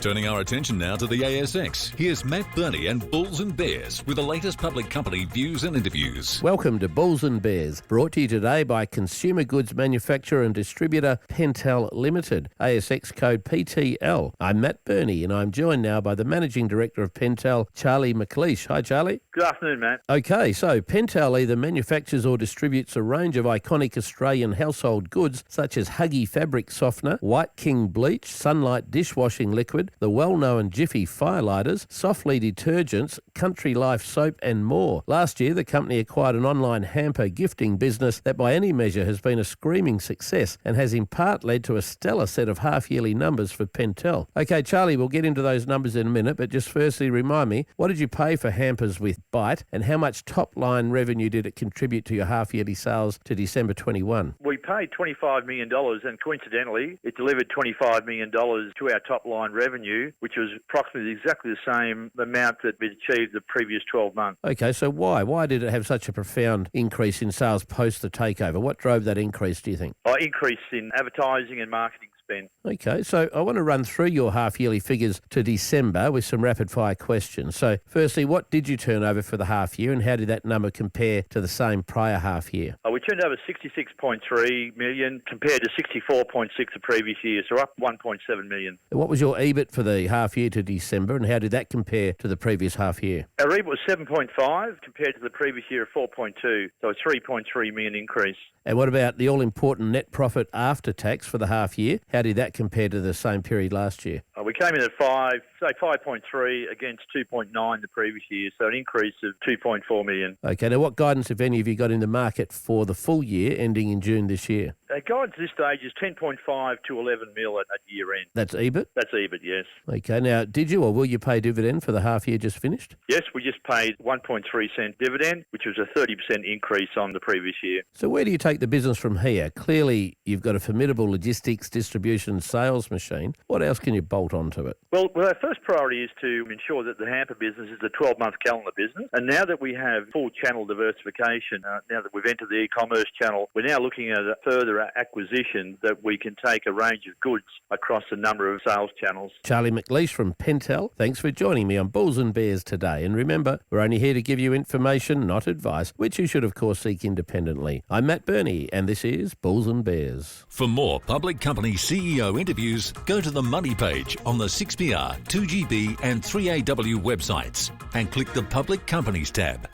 Turning our attention now to the ASX, here's Matt Birney and Bulls and Bears with the latest public company views and interviews. Welcome to Bulls and Bears, brought to you today by consumer goods manufacturer and distributor Pental Limited, ASX code PTL. I'm Matt Birney and I'm joined now by the Managing Director of Pental, Charlie McLeish. Hi, Charlie. Good afternoon, Matt. Okay, so Pental either manufactures or distributes a range of iconic Australian household goods such as Huggy fabric softener, White King bleach, Sunlight dishwashing liquid, the well-known Jiffy firelighters, Softly detergents, Country Life soap and more. Last year, the company acquired an online hamper gifting business that by any measure has been a screaming success and has in part led to a stellar set of half-yearly numbers for Pental. Okay, Charlie, we'll get into those numbers in a minute, but just firstly remind me, what did you pay for hampers with Byte and how much top-line revenue did it contribute to your half-yearly sales to December 21? We paid $25 million and coincidentally, it delivered $25 million to our top-line revenue, which was approximately exactly the same amount that we achieved the previous 12 months. Okay, so why? Why did it have such a profound increase in sales post the takeover? What drove that increase, do you think? Increase in advertising and marketing spend. Okay, so I want to run through your half-yearly figures to December with some rapid-fire questions. So firstly, what did you turn over for the half-year and how did that number compare to the same prior half-year? We turned over 66.3 million compared to 64.6 the previous year, so up 1.7 million. And what was your EBIT for the half-year to December and how did that compare to the previous half-year? Our EBIT was 7.5 compared to the previous year of 4.2, so a 3.3 million increase. And what about the all-important net profit after tax for the half-year? How did that compare to the same period last year? We came in at 5.3 against 2.9 the previous year, so an increase of 2.4 million. Okay, now what guidance, if any, have you got in the market for the full year ending in June this year? Our guidance at this stage is 10.5 to 11 mil at year end. That's EBIT? That's EBIT, yes. Okay, now did you or will you pay dividend for the half year just finished? Yes, we just paid 1.3 cent dividend, which was a 30% increase on the previous year. So where do you take the business from here? Clearly, you've got a formidable logistics, distribution, sales machine. What else can you bolt onto it? Well, our first priority is to ensure that the hamper business is a 12-month calendar business. And now that we have full channel diversification, now that we've entered the e-commerce channel, we're now looking at a further acquisition that we can take a range of goods across a number of sales channels. Charlie McLeish from Pental, thanks for joining me on Bulls and Bears today. And remember, we're only here to give you information, not advice, which you should of course seek independently. I'm Matt Birney and this is Bulls and Bears. For more public company CEO interviews, go to the Money page on the 6PR, 2GB and 3AW websites and click the Public Companies tab.